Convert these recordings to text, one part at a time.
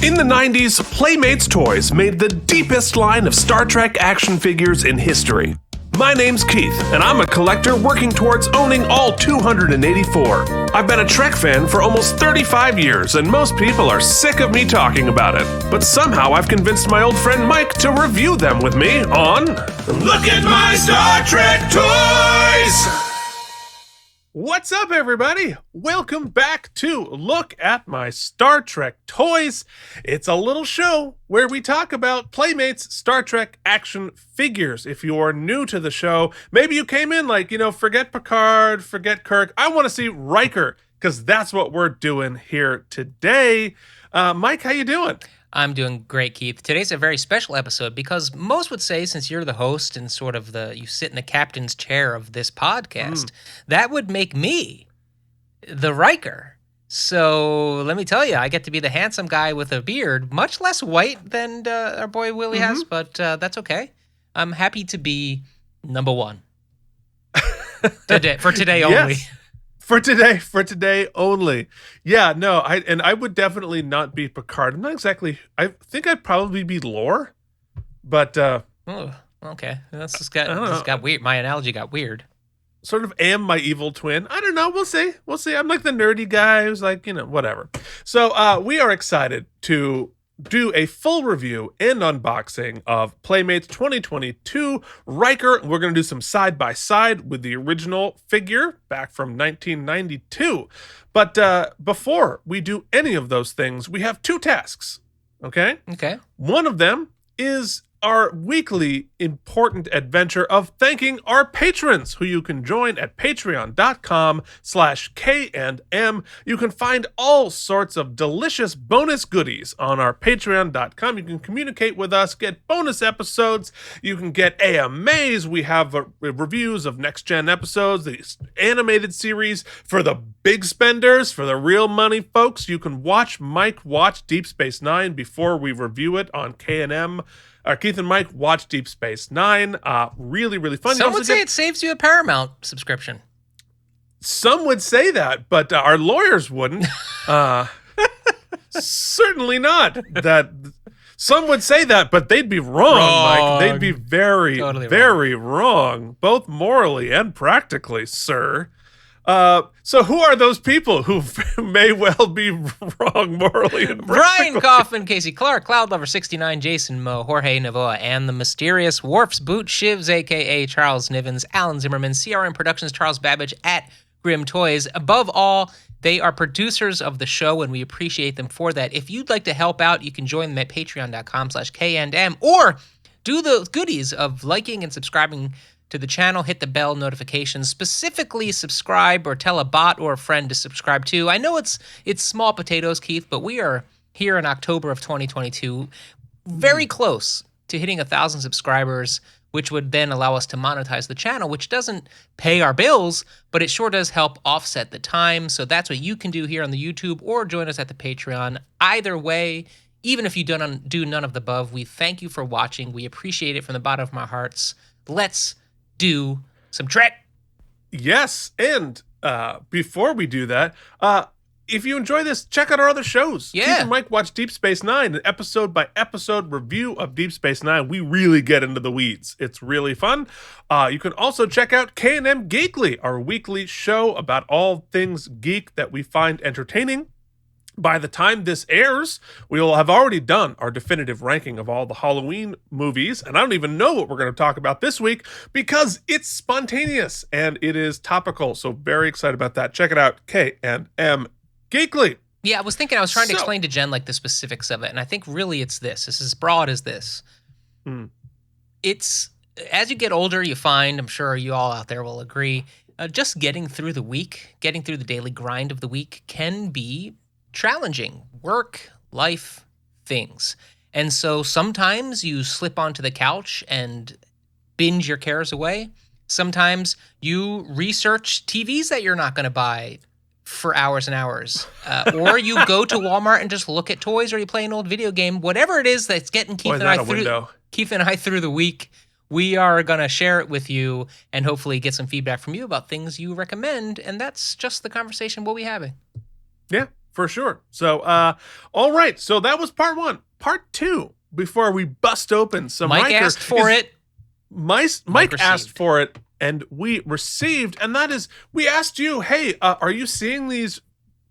In the 90s, Playmates Toys made the deepest line of Star Trek action figures in history. My name's Keith, and I'm a collector working towards owning all 284. I've been a Trek fan for almost 35 years, and most people are sick of me talking about it. But somehow I've convinced my old friend Mike to review them with me on Look at My Star Trek Toys! What's up, everybody? Welcome back to Look at My Star Trek Toys. It's a little show where we talk about Playmates Star Trek Action figures. If you're new to the show, maybe you came in like, forget Picard, forget Kirk. I want to see Riker, because that's what we're doing here today. Mike, how you doing? I'm doing great, Keith. Today's a very special episode because most would say, since you're the host and sort of you sit in the captain's chair of this podcast, that would make me the Riker. So let me tell you, I get to be the handsome guy with a beard, much less white than our boy Willie has, but that's okay. I'm happy to be number one for today only. Yes. For today only. Yeah, no, I would definitely not be Picard. I'm not exactly, I think I'd probably be Lore, but oh, okay. This got weird. My analogy got weird. Sort of am my evil twin. I don't know. We'll see. I'm like the nerdy guy who's like, whatever. So we are excited to do a full review and unboxing of Playmates 2022 Riker. We're going to do some side-by-side with the original figure back from 1992. But before we do any of those things, we have two tasks, okay? Okay. One of them is our weekly important adventure of thanking our patrons, who you can join at patreon.com/K&M. You can find all sorts of delicious bonus goodies on our patreon.com. You can communicate with us, get bonus episodes. You can get AMAs. We have reviews of next-gen episodes, the animated series. For the big spenders, for the real money folks, you can watch Mike watch Deep Space Nine before we review it on K&M. Keith and Mike watch Deep Space Nine. Really, really fun. Some would say it saves you a Paramount subscription. Some would say that, but our lawyers wouldn't. Certainly not. That some would say that, but they'd be wrong, Mike. They'd be very, totally very wrong, both morally and practically, sir. So who are those people who may well be wrong morally and Brian Coffin, Casey Clark, Cloud Lover 69, Jason Moe, Jorge Navoa, and the mysterious Worf's Boot Shivs, a.k.a. Charles Nivens, Alan Zimmerman, CRM Productions, Charles Babbage, at Grim Toys. Above all, they are producers of the show, and we appreciate them for that. If you'd like to help out, you can join them at patreon.com/K&M, or do the goodies of liking and subscribing to the channel, hit the bell notifications, specifically subscribe or tell a bot or a friend to subscribe too. I know it's small potatoes, Keith, but we are here in October of 2022, very close to hitting 1,000 subscribers, which would then allow us to monetize the channel, which doesn't pay our bills, but it sure does help offset the time. So that's what you can do here on the YouTube, or join us at the Patreon. Either way, even if you don't do none of the above, we thank you for watching. We appreciate it from the bottom of our hearts. Let's do some Trek. Yes, and before we do that, if you enjoy this, check out our other shows. Yeah. Keith and Mike watch Deep Space Nine, an episode-by-episode review of Deep Space Nine. We really get into the weeds. It's really fun. You can also check out K&M Geekly, our weekly show about all things geek that we find entertaining. By the time this airs, we will have already done our definitive ranking of all the Halloween movies, and I don't even know what we're going to talk about this week because it's spontaneous and it is topical, so very excited about that. Check it out, K&M Geekly. Yeah, I was trying to explain to Jen the specifics of it, and I think really it's this. It's as broad as this. It's, as you get older, you find, I'm sure you all out there will agree, just getting through the week, getting through the daily grind of the week can be challenging. Work, life, things. And so sometimes you slip onto the couch and binge your cares away. Sometimes you research TVs that you're not going to buy for hours and hours. Or you go to Walmart and just look at toys, or you play an old video game. Whatever it is that's getting Keith and I through the week, we are going to share it with you and hopefully get some feedback from you about things you recommend. And that's just the conversation we'll be having. Yeah. For sure. So, all right. So that was part one. Part two, before we bust open some Mike Riker, asked for it. Mike asked received. for it, and we received. And that is, we asked you, hey, are you seeing these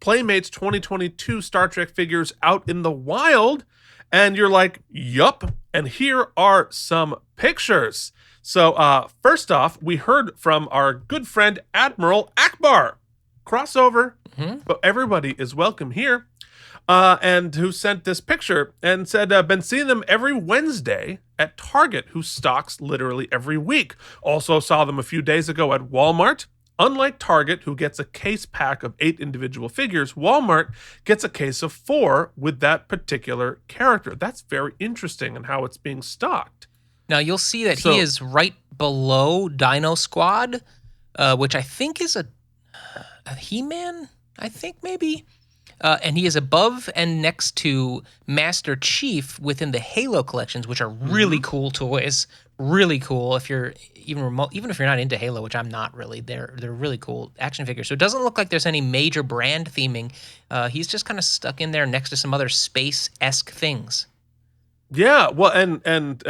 Playmates 2022 Star Trek figures out in the wild? And you're like, yup. And here are some pictures. So, first off, we heard from our good friend Admiral Akbar. Crossover, but everybody is welcome here. And who sent this picture and said, been seeing them every Wednesday at Target, who stocks literally every week. Also saw them a few days ago at Walmart. Unlike Target, who gets a case pack of 8 individual figures, Walmart gets a case of 4 with that particular character. That's very interesting in how it's being stocked. Now, you'll see that he is right below Dino Squad, which I think is a He-Man, I think maybe. And he is above and next to Master Chief within the Halo collections, which are really cool toys. Really cool. If you're even if you're not into Halo, which I'm not really, they're really cool action figures. So it doesn't look like there's any major brand theming. He's just kind of stuck in there next to some other space-esque things. Yeah, well, and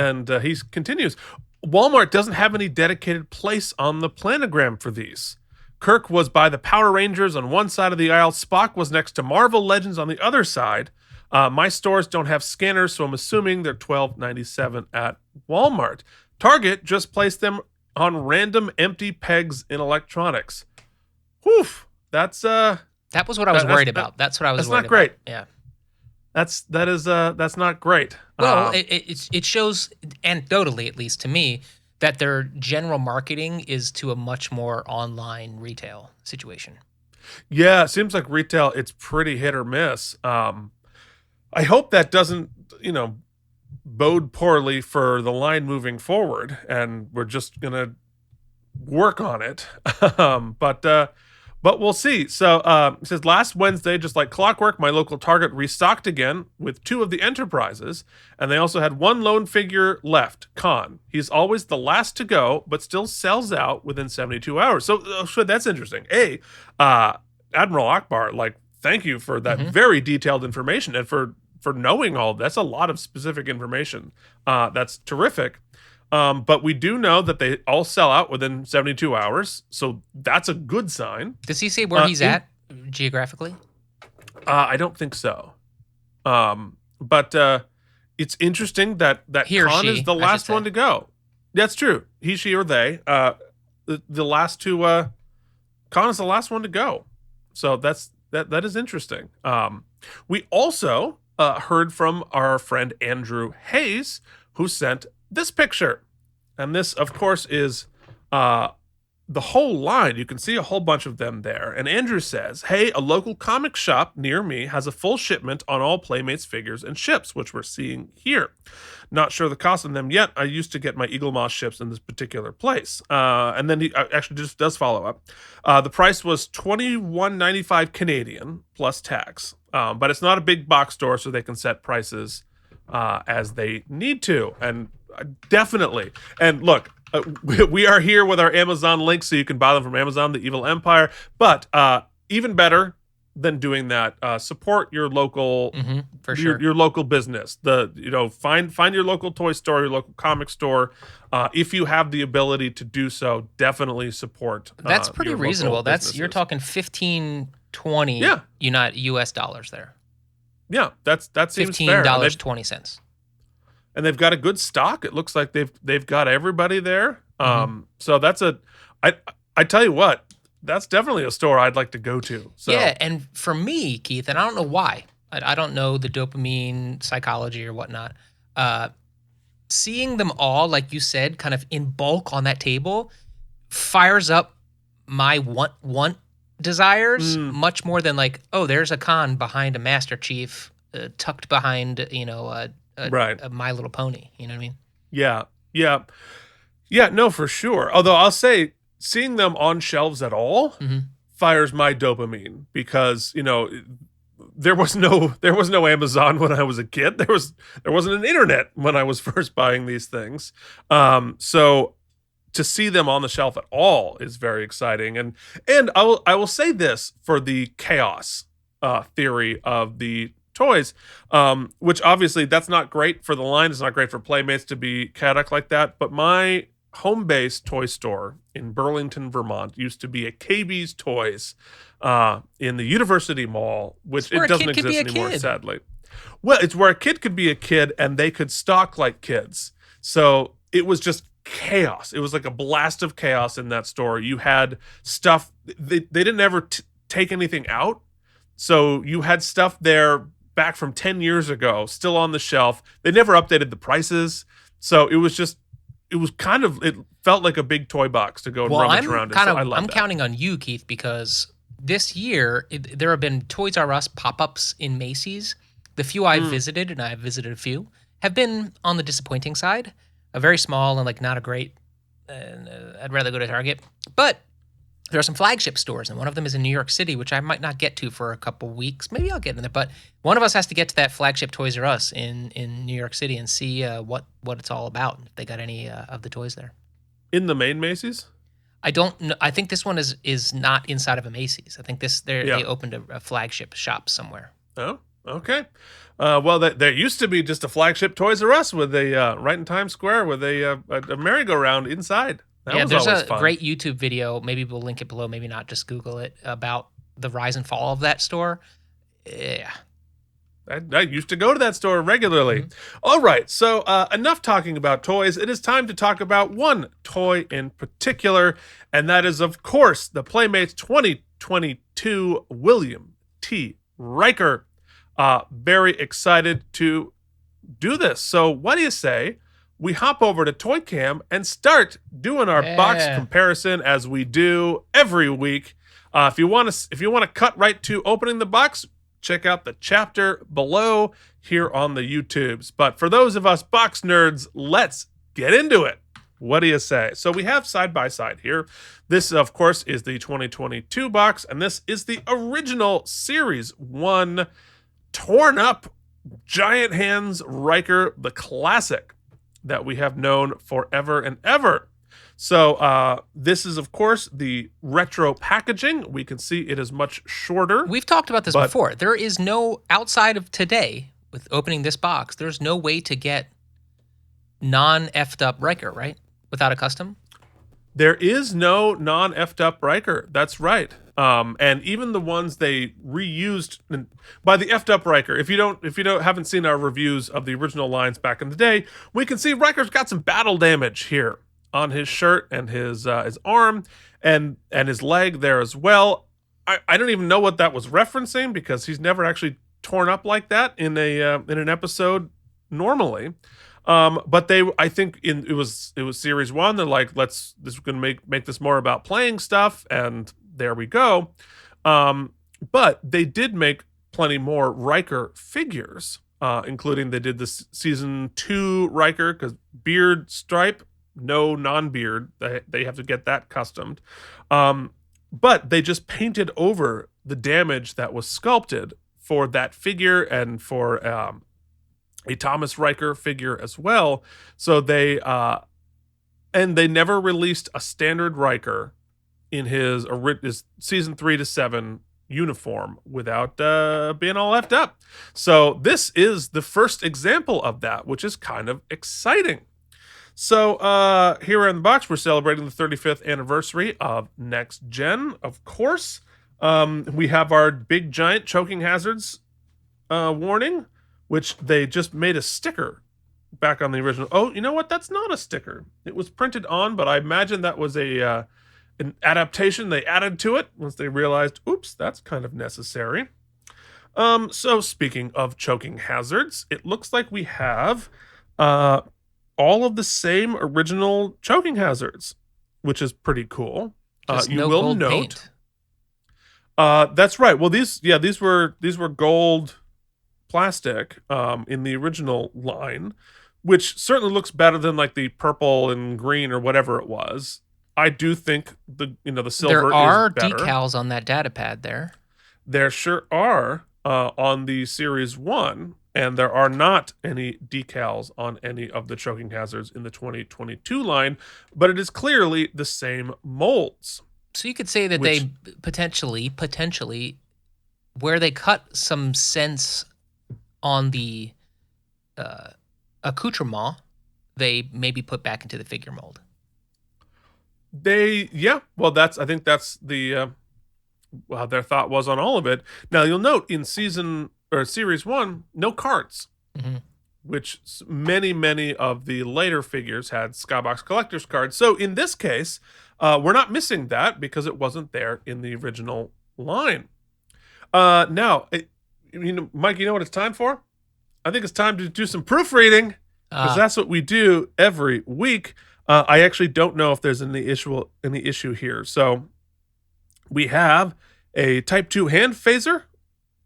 he continues. Walmart doesn't have any dedicated place on the planogram for these. Kirk was by the Power Rangers on one side of the aisle. Spock was next to Marvel Legends on the other side. My stores don't have scanners, so I'm assuming they're $12.97 at Walmart. Target just placed them on random empty pegs in electronics. Whew, that's that was what I was worried about. That's what I was worried about. That's not great. Yeah. That's not great. Well, it shows, anecdotally at least to me, that their general marketing is to a much more online retail situation. Yeah, it seems like retail, it's pretty hit or miss. I hope that doesn't, bode poorly for the line moving forward, and we're just gonna work on it. But we'll see. So it says, last Wednesday, just like clockwork, my local Target restocked again with 2 of the Enterprises, and they also had 1 lone figure left, Khan. He's always the last to go, but still sells out within 72 hours. So that's interesting. Admiral Akbar, thank you for that very detailed information, and for knowing all. That's a lot of specific information. That's terrific. But we do know that they all sell out within 72 hours, so that's a good sign. Does he say where he's at geographically? I don't think so. But it's interesting that Khan is the last one to go. That's true. He, she, or they. The last two. Khan is the last one to go. So that is interesting. We also heard from our friend Andrew Hayes, who sent this picture. And this, of course, is the whole line. You can see a whole bunch of them there. And Andrew says, hey, a local comic shop near me has a full shipment on all Playmates figures and ships, which we're seeing here. Not sure the cost of them yet. I used to get my Eagle Moss ships in this particular place. And then he actually just does follow up. The price was $21.95 Canadian plus tax. But it's not a big box store, so they can set prices as they need to. And definitely. And look, we are here with our Amazon link, so you can buy them from Amazon, the Evil Empire. But even better than doing that, support your local, for sure. your local business. Find your local toy store, your local comic store. If you have the ability to do so, definitely support. That's pretty reasonable. You're talking 15, 20 US dollars there. Yeah, that seems fair. $15.20. And they've got a good stock. It looks like they've got everybody there. So that's I tell you what, that's definitely a store I'd like to go to. So. Yeah, and for me, Keith, and I don't know why, I don't know the dopamine psychology or whatnot. Seeing them all, like you said, kind of in bulk on that table, fires up my want desires much more than there's a Khan behind a Master Chief, tucked behind a My Little Pony. You know what I mean? Yeah. No, for sure. Although I'll say, seeing them on shelves at all fires my dopamine, because there was no Amazon when I was a kid. There wasn't an internet when I was first buying these things. So to see them on the shelf at all is very exciting. And I will say this for the chaos theory of the toys, which obviously that's not great for the line. It's not great for Playmates to be chaotic like that. But my home base toy store in Burlington, Vermont, used to be a KB's Toys in the University Mall, which it doesn't exist anymore, sadly. Well, it's where a kid could be a kid and they could stalk like kids. So it was just chaos. It was like a blast of chaos in that store. You had stuff, they didn't ever take anything out. So you had stuff there back from 10 years ago, still on the shelf. They never updated the prices. So it was it felt like a big toy box to go and rummage around in. I'm counting on you, Keith, because this year there have been Toys R Us pop-ups in Macy's. The few I've visited, and I've visited a few, have been on the disappointing side. A very small and like not a great, I'd rather go to Target. But there are some flagship stores, and one of them is in New York City, which I might not get to for a couple weeks. Maybe I'll get in there, but one of us has to get to that flagship Toys R Us in New York City and see what it's all about, if they got any of the toys there. In the main Macy's? I don't know. I think this one is not inside of a Macy's. I think they opened a flagship shop somewhere. Oh, okay. Well, there used to be just a flagship Toys R Us with a right in Times Square with a merry-go-round inside. There's a great YouTube video. Maybe we'll link it below. Maybe not. Just Google it about the rise and fall of that store. Yeah. I used to go to that store regularly. Mm-hmm. All right. So enough talking about toys. It is time to talk about one toy in particular. And that is, of course, the Playmates 2022 William T. Riker. Very excited to do this. So what do you say we hop over to Toy Cam and start doing our box comparison as we do every week. If you want to cut right to opening the box, check out the chapter below here on the YouTubes. But for those of us box nerds, let's get into it. What do you say? So we have side by side here. This, of course, is the 2022 box, and this is the original Series 1 torn up Giant Hands Riker, the classic that we have known forever and ever. So this is, of course, the retro packaging. We can see it is much shorter. We've talked about this before. There is no, outside of today, with opening this box, there's no way to get non-effed up Riker, right? Without a custom? There is no non-effed up Riker. That's right. And even the ones they reused by the effed up Riker. If you haven't seen our reviews of the original lines back in the day, we can see Riker's got some battle damage here on his shirt and his arm and his leg there as well. I don't even know what that was referencing because he's never actually torn up like that in an episode normally. But I think it was Series 1. They're like, this is going to make this more about playing stuff, and there we go. But they did make plenty more Riker figures, including they did this season 2 Riker, because beard stripe, no non-beard. They have to get that customed. But they just painted over the damage that was sculpted for that figure and for a Thomas Riker figure as well. So they never released a standard Riker in his season 3 to 7 uniform without being all effed up. So this is the first example of that, which is kind of exciting. So here in the box, we're celebrating the 35th anniversary of Next Gen, of course. We have our big giant choking hazards warning, which they just made a sticker back on the original. Oh, you know what? That's not a sticker. It was printed on, but I imagine that was an adaptation they added to it once they realized, oops, that's kind of necessary. So speaking of choking hazards, it looks like we have all of the same original choking hazards, which is pretty cool. You no will gold note. Paint. That's right. Well, these were gold plastic in the original line, which certainly looks better than like the purple and green or whatever it was. I do think the silver there are is better. Decals on that data pad there. There sure are on the Series 1, and there are not any decals on any of the choking hazards in the 2022 line, but it is clearly the same molds. So you could say that they potentially where they cut some sense on the accoutrement, they maybe put back into the figure mold. Well, I think that's the their thought was on all of it. Now you'll note in series 1, no cards, which many of the later figures had Skybox collector's cards. So in this case, we're not missing that because it wasn't there in the original line. Now, Mike, you know what it's time for? I think it's time to do some proofreading because that's what we do every week. I actually don't know if there's any issue here. So we have a Type 2 hand phaser,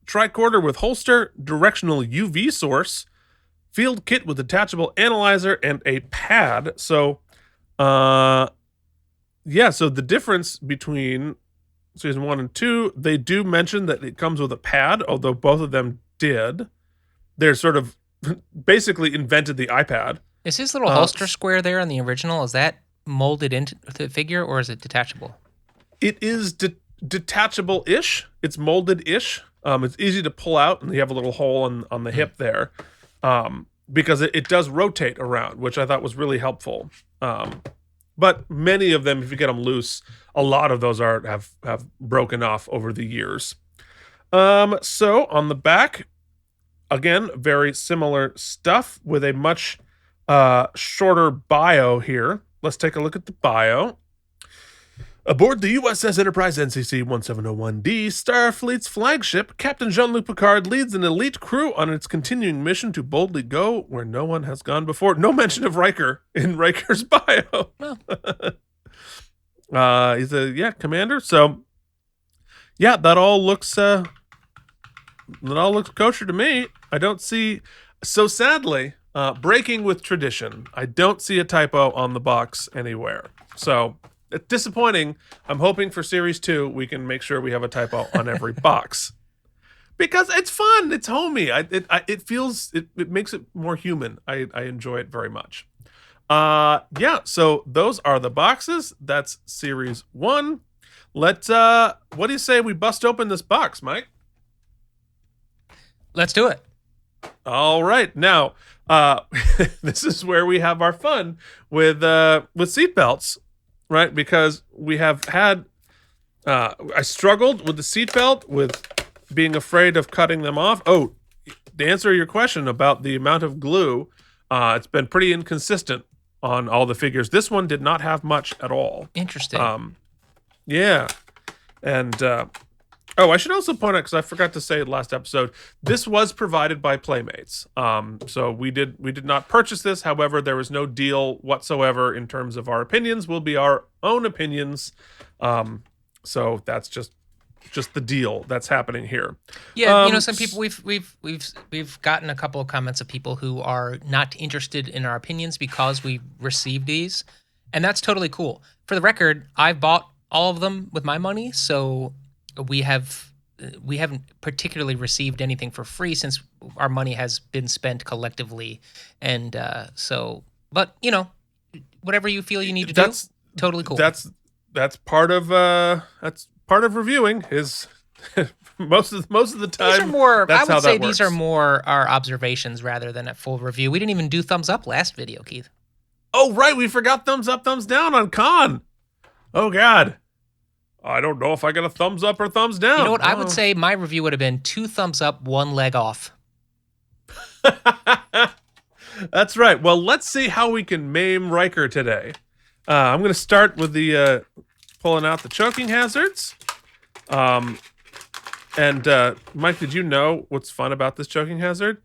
tricorder with holster, directional UV source, field kit with detachable analyzer, and a pad. So, so the difference between season 1 and 2, they do mention that it comes with a pad, although both of them did. They're sort of basically invented the iPad. Is his little holster square there in the original, is that molded into the figure, or is it detachable? It is detachable-ish. It's molded-ish. It's easy to pull out, and you have a little hole on the hip there, because it does rotate around, which I thought was really helpful. But many of them, if you get them loose, a lot of those have broken off over the years. So on the back, again, very similar stuff with a much shorter bio here. Let's take a look at the bio. Aboard the USS Enterprise NCC 1701D, Starfleet's flagship, Captain Jean-Luc Picard leads an elite crew on its continuing mission to boldly go where no one has gone before. No mention of Riker in Riker's bio. No. He's a commander. So that all looks kosher to me. I don't see. So sadly, breaking with tradition, I don't see a typo on the box anywhere. So it's disappointing. I'm hoping for series 2 we can make sure we have a typo on every box, because it's fun. It's homey. It makes it more human. I enjoy it very much. So those are the boxes. That's series 1. What do you say we bust open this box, Mike? Let's do it. All right. Now, this is where we have our fun with seatbelts, right? Because we have had, I struggled with the seatbelt, with being afraid of cutting them off. Oh, to answer your question about the amount of glue, it's been pretty inconsistent on all the figures. This one did not have much at all. Interesting. Yeah. And, I should also point out, because I forgot to say it last episode, this was provided by Playmates. So we did not purchase this. However, there was no deal whatsoever in terms of our opinions. Will be our own opinions. So that's just the deal that's happening here. Yeah, some people we've gotten a couple of comments of people who are not interested in our opinions because we received these, and that's totally cool. For the record, I bought all of them with my money, so we haven't particularly received anything for free since our money has been spent collectively, and but whatever you feel you need to do, totally cool. That's part of reviewing is most of the time. These are more. I would say these are more our observations rather than a full review. We didn't even do thumbs up last video, Keith. Oh right, we forgot thumbs up, thumbs down on Con. Oh God. I don't know if I got a thumbs up or thumbs down. You know what? I would say my review would have been 2 thumbs up, 1 leg off. That's right. Well, let's see how we can maim Riker today. I'm going to start with the pulling out the choking hazards. And Mike, did you know what's fun about this choking hazard?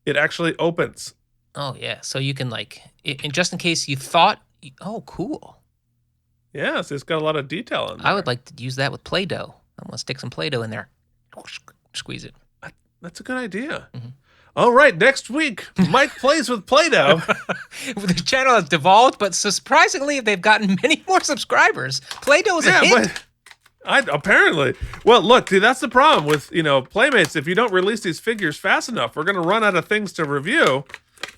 It actually opens. Oh, yeah. So you can and just in case you thought, oh, cool. Yeah, so it's got a lot of detail in there. I would like to use that with Play-Doh. I'm going to stick some Play-Doh in there. Squeeze it. That's a good idea. Mm-hmm. All right, next week, Mike plays with Play-Doh. The channel has devolved, but surprisingly, they've gotten many more subscribers. Play-Doh is a hit. Apparently. Well, look, dude, that's the problem with, Playmates. If you don't release these figures fast enough, we're going to run out of things to review.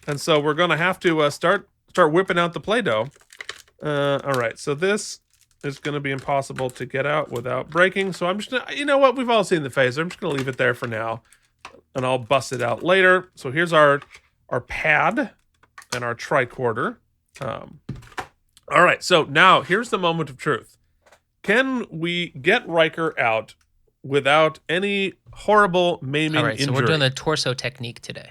And so we're going to have to start whipping out the Play-Doh. All right, so this is going to be impossible to get out without breaking. So I'm just going to, you know what? We've all seen the phaser. I'm just going to leave it there for now. And I'll bust it out later. So here's our pad and our tricorder. All right, so now here's the moment of truth. Can we get Riker out without any horrible maiming All right, injury? so we're doing the torso technique today.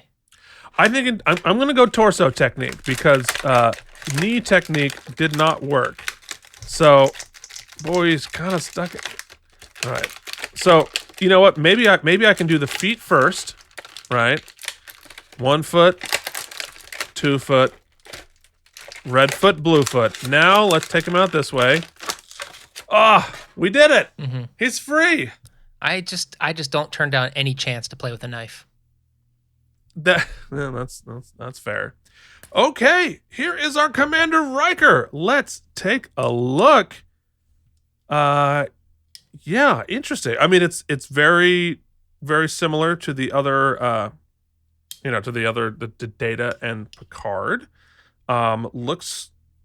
I'm going to go torso technique because knee technique did not work. So, boy, he's kind of stuck. All right. So, you know what? Maybe I can do the feet first, right? 1 foot, 2 foot, red foot, blue foot. Now let's take him out this way. Ah, we did it. Mm-hmm. He's free. I just don't turn down any chance to play with a knife. That's fair. Okay, here is our Commander Riker. Let's take a look. Yeah, interesting. I mean, it's very, very similar to the other, the Data and Picard.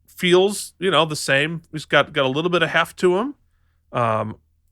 Feels, the same. He's got a little bit of heft to him,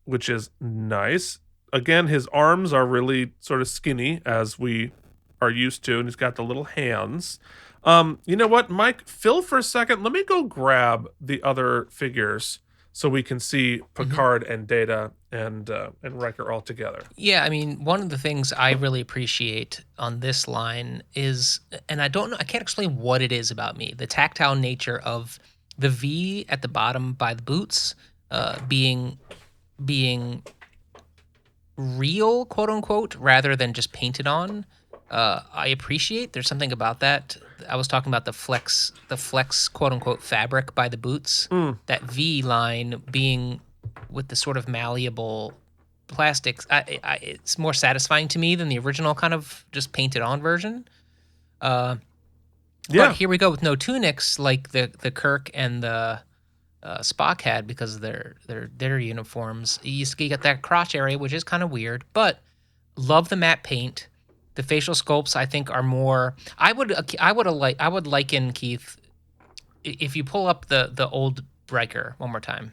which is nice. Again, his arms are really sort of skinny as we are used to, and he's got the little hands. You know what, Mike? Fill for a second. Let me go grab the other figures so we can see Picard and Data and Riker all together. Yeah, I mean, one of the things I really appreciate on this line is, and I can't explain what it is about me, the tactile nature of the V at the bottom by the boots being real, quote unquote, rather than just painted on. I appreciate there's something about that. I was talking about the flex quote unquote fabric by the boots. That V line being with the sort of malleable plastics, it's more satisfying to me than the original kind of just painted on version. But here we go with no tunics like the Kirk and the Spock had because of their uniforms. You get that crotch area, which is kind of weird, but love the matte paint. The facial sculpts, I think, are more. I would liken, Keith, if you pull up the old Riker one more time.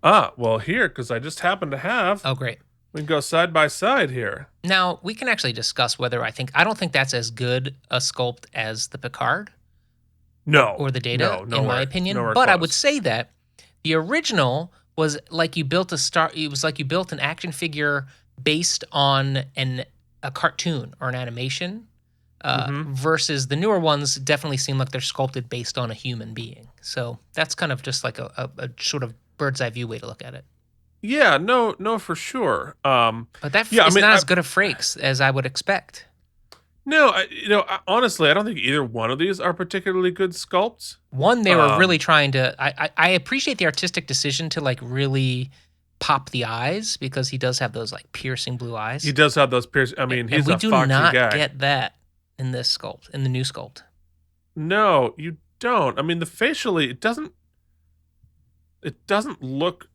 Well, here, because I just happen to have. Oh, great. We can go side by side here. Now we can actually discuss whether I don't think that's as good a sculpt as the Picard. No. Or the Data, in my opinion. But close. I would say that the original was like you built it was like you built an action figure based on a cartoon or an animation, versus the newer ones definitely seem like they're sculpted based on a human being. So that's kind of just like a sort of bird's eye view way to look at it. Yeah, no, for sure. But that is not as good a frakes as I would expect. No, honestly, I don't think either one of these are particularly good sculpts. One, they were really trying to. I appreciate the artistic decision to like really pop the eyes because he does have those like piercing blue eyes. He does have those piercing. I mean, he's a foxy guy. We do not get that in this sculpt, in the new sculpt. No, you don't. I mean, facially, it doesn't look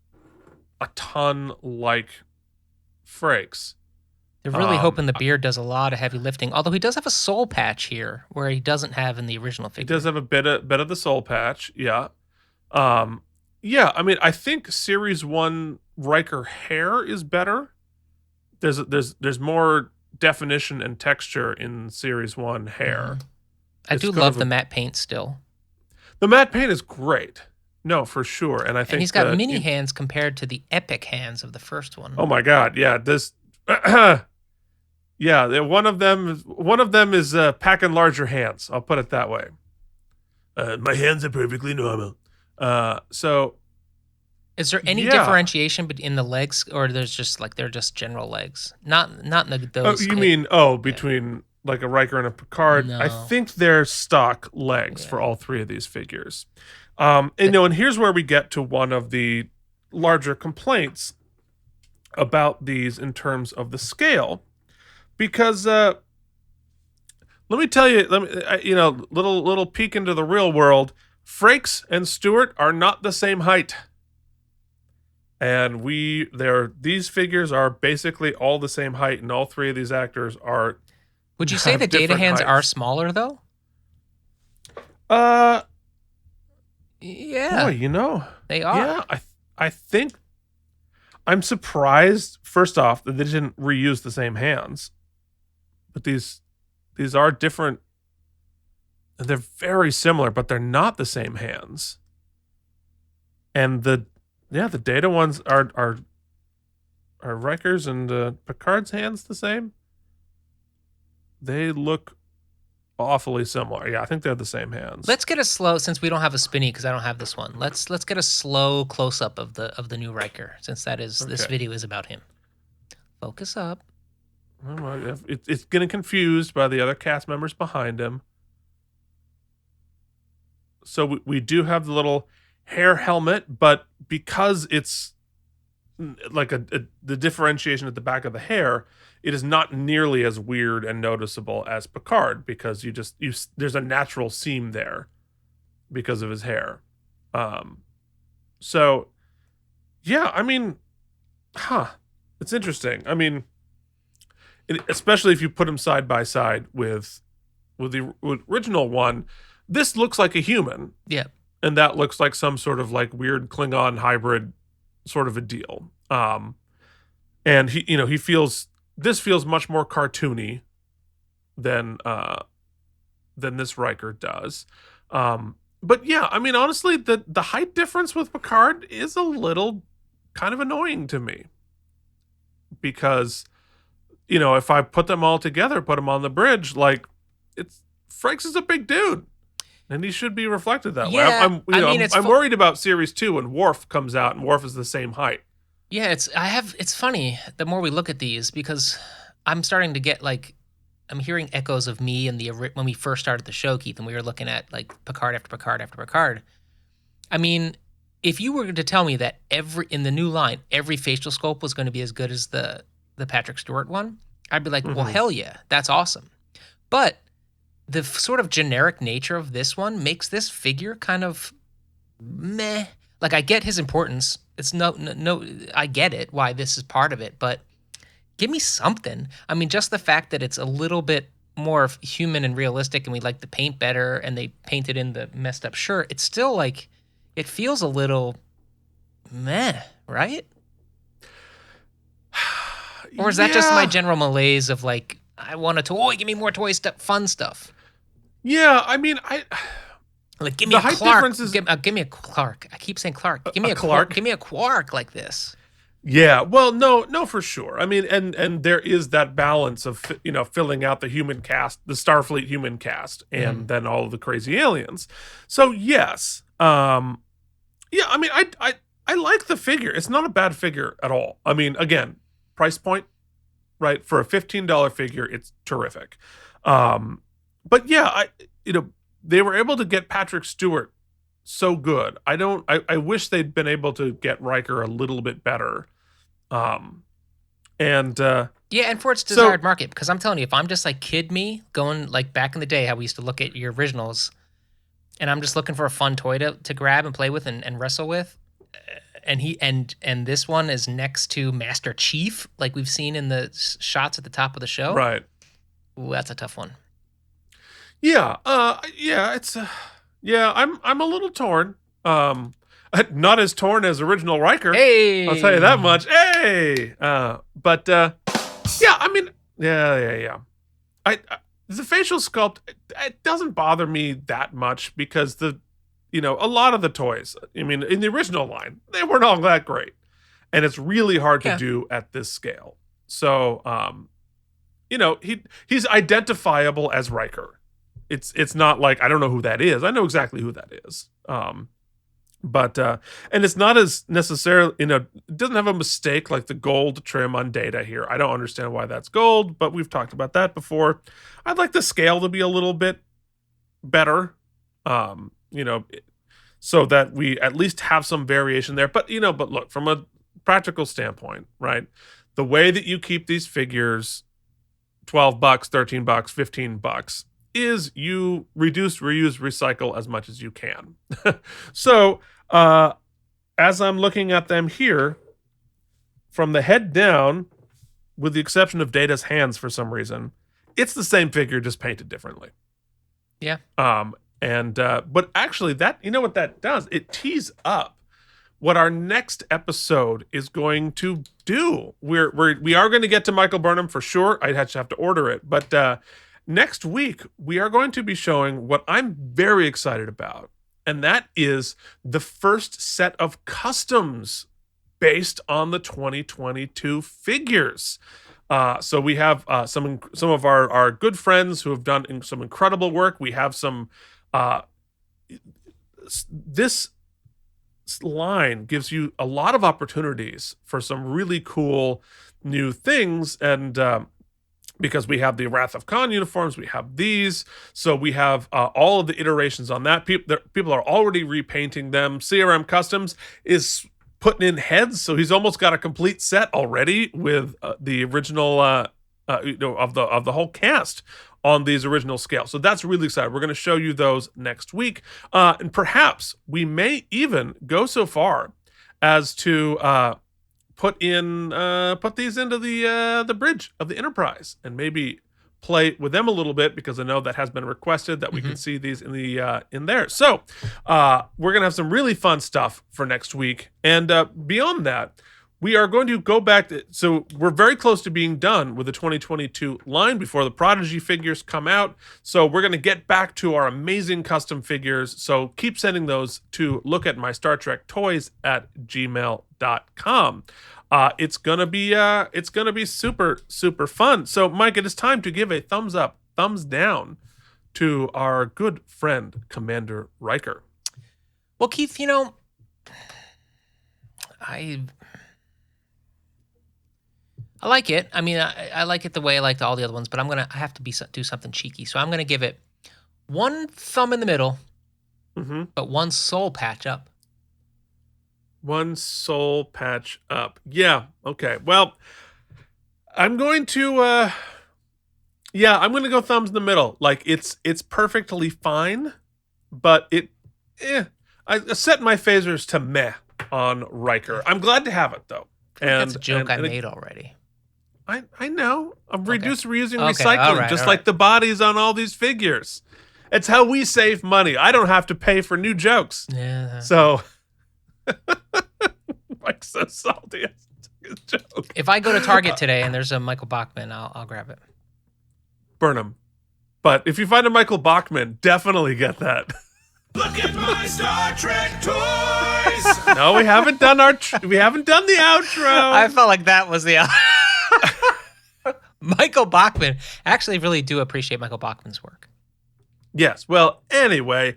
a ton like Frakes. They're really hoping the beard does a lot of heavy lifting. Although he does have a soul patch here, where he doesn't have in the original figure. He does have a bit of the soul patch. Yeah. Yeah. I mean, I think Series 1 Riker hair is better. There's more definition and texture in Series 1 hair. I do love the matte paint still. The matte paint is great. No, for sure. And I think he's got mini hands compared to the epic hands of the first one. Oh my God. Yeah. This. Yeah. One of them is packing larger hands. I'll put it that way. My hands are perfectly normal. So. Is there any differentiation in the legs, or there's just like they're just general legs? Not in those. Oh, you mean between like a Riker and a Picard? No. I think they're stock legs for all three of these figures. And here's where we get to one of the larger complaints about these in terms of the scale, because let me tell you, little peek into the real world. Frakes and Stewart are not the same height. And these figures are basically all the same height, and all three of these actors are. Would you say the Data hands are smaller though? Yeah. Boy, they are. Yeah, I think I'm surprised, first off, that they didn't reuse the same hands. But these are different. They're very similar, but they're not the same hands. And the Data ones are Riker's and Picard's hands the same? They look awfully similar. Yeah, I think they're the same hands. Let's get a slow, since we don't have a spinny because I don't have this one. Let's get a slow close up of the new Riker, since this video is about him. Focus up. It's getting confused by the other cast members behind him. So we do have the little hair helmet, but because it's like the differentiation at the back of the hair, it is not nearly as weird and noticeable as Picard, because there's a natural seam there because of his hair. So yeah, I mean, it's interesting. I mean, especially if you put him side by side with the original one, this looks like a human. Yeah. And that looks like some sort of like weird Klingon hybrid sort of a deal. And this feels much more cartoony than this Riker does. But yeah, I mean, honestly, the height difference with Picard is a little kind of annoying to me, because, if I put them all together, put them on the bridge, like, Frakes is a big dude. And he should be reflected that way. I'm worried about Series 2 when Worf comes out and Worf is the same height. Yeah, it's funny the more we look at these, because I'm starting to get I'm hearing echoes of me and when we first started the show, Keith, and we were looking at like Picard after Picard after Picard. I mean, if you were to tell me that in the new line, every facial sculpt was going to be as good as the Patrick Stewart one, I'd be like, well, hell yeah, that's awesome. But the sort of generic nature of this one makes this figure kind of meh. Like, I get his importance. It's no, I get it, why this is part of it, but give me something. I mean, just the fact that it's a little bit more human and realistic, and we like the paint better, and they painted in the messed up shirt, it's still like, it feels a little meh, right? Or is that just my general malaise of like, I want a toy, give me more toy stuff, fun stuff? Yeah, I mean, give me a Clark. Give me a Clark. I keep saying Clark. Give me a Clark. Give me a Quark like this. Yeah, well, no, for sure. I mean, and there is that balance of filling out the human cast, the Starfleet human cast, and then all of the crazy aliens. So yes, yeah. I mean, I like the figure. It's not a bad figure at all. I mean, again, price point, right? For a $15 figure, it's terrific. But yeah, they were able to get Patrick Stewart so good. I wish they'd been able to get Riker a little bit better. And for its desired market, because I'm telling you, if I'm just like kid me going like back in the day, how we used to look at your originals, and I'm just looking for a fun toy to grab and play with and wrestle with, and this one is next to Master Chief, like we've seen in the shots at the top of the show. Right. Ooh, that's a tough one. Yeah. It's I'm a little torn. Not as torn as original Riker. Hey, I'll tell you that much. Hey. But yeah, I mean, yeah. The facial sculpt, it doesn't bother me that much, because a lot of the toys, I mean, in the original line, they weren't all that great, and it's really hard to do at this scale. So, he's identifiable as Riker. It's not like I don't know who that is. I know exactly who that is. But and it's not as necessarily, it doesn't have a mistake like the gold trim on Data here. I don't understand why that's gold, but we've talked about that before. I'd like the scale to be a little bit better, so that we at least have some variation there. But look, from a practical standpoint, right? The way that you keep these figures $12, $13, $15 is you reduce, reuse, recycle as much as you can. So, as I'm looking at them here, from the head down, with the exception of Data's hands for some reason, it's the same figure, just painted differently. Yeah. But actually, that what that does? It tees up what our next episode is going to do. We are going to get to Michael Burnham for sure. I'd have to order it, but next week we are going to be showing what I'm very excited about, and that is the first set of customs based on the 2022 figures. So we have some of our good friends who have done some incredible work. We have some. This line gives you a lot of opportunities for some really cool new things, and because we have the Wrath of Khan uniforms, we have these, so we have all of the iterations on that. People are already repainting them. CRM Customs is putting in heads, so he's almost got a complete set already with the original of the whole cast on these original scales. So that's really exciting. We're going to show you those next week, and perhaps we may even go so far as to put these into the bridge of the Enterprise and maybe play with them a little bit, because I know that has been requested that we can see these in there. So we're gonna have some really fun stuff for next week, and beyond that, we are going to go back so we're very close to being done with the 2022 line before the Prodigy figures come out. So we're going to get back to our amazing custom figures. So keep sending those to lookatmystartrektoys@gmail.com. It's gonna be super, super fun. So Mike, it is time to give a thumbs up, thumbs down to our good friend Commander Riker. Well, Keith, I like it. I mean, I like it the way I liked all the other ones, but I have to do something cheeky. So I'm going to give it one thumb in the middle, but one soul patch up. One soul patch up. Yeah. Okay. Well, I'm going to, I'm going to go thumbs in the middle. Like it's perfectly fine, but I set my phasers to meh on Riker. I'm glad to have it though. And that's a joke I made already. I know. I'm reduce, reusing, Okay, recycling, just like the bodies on all these figures. It's how we save money. I don't have to pay for new jokes. Yeah. So, Mike's so salty. His joke. If I go to Target today and there's a Michael Bachman, I'll grab it. Burn him. But if you find a Michael Bachman, definitely get that. Look at my Star Trek toys. No, we haven't done we haven't done the outro. I felt like that was the Michael Bachman. Actually, really do appreciate Michael Bachman's work. Yes. Well, anyway,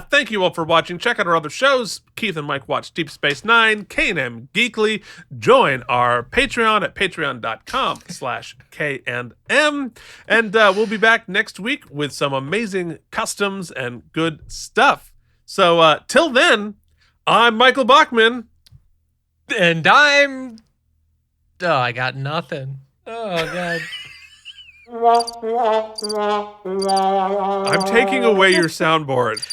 thank you all for watching. Check out our other shows. Keith and Mike watch Deep Space Nine, K&M Geekly. Join our Patreon at patreon.com/K&M. And we'll be back next week with some amazing customs and good stuff. So till then, I'm Michael Bachman. And I got nothing. Oh, God. I'm taking away your soundboard.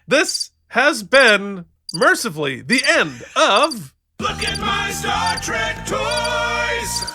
This has been, mercifully, the end of... Look at my Star Trek toys.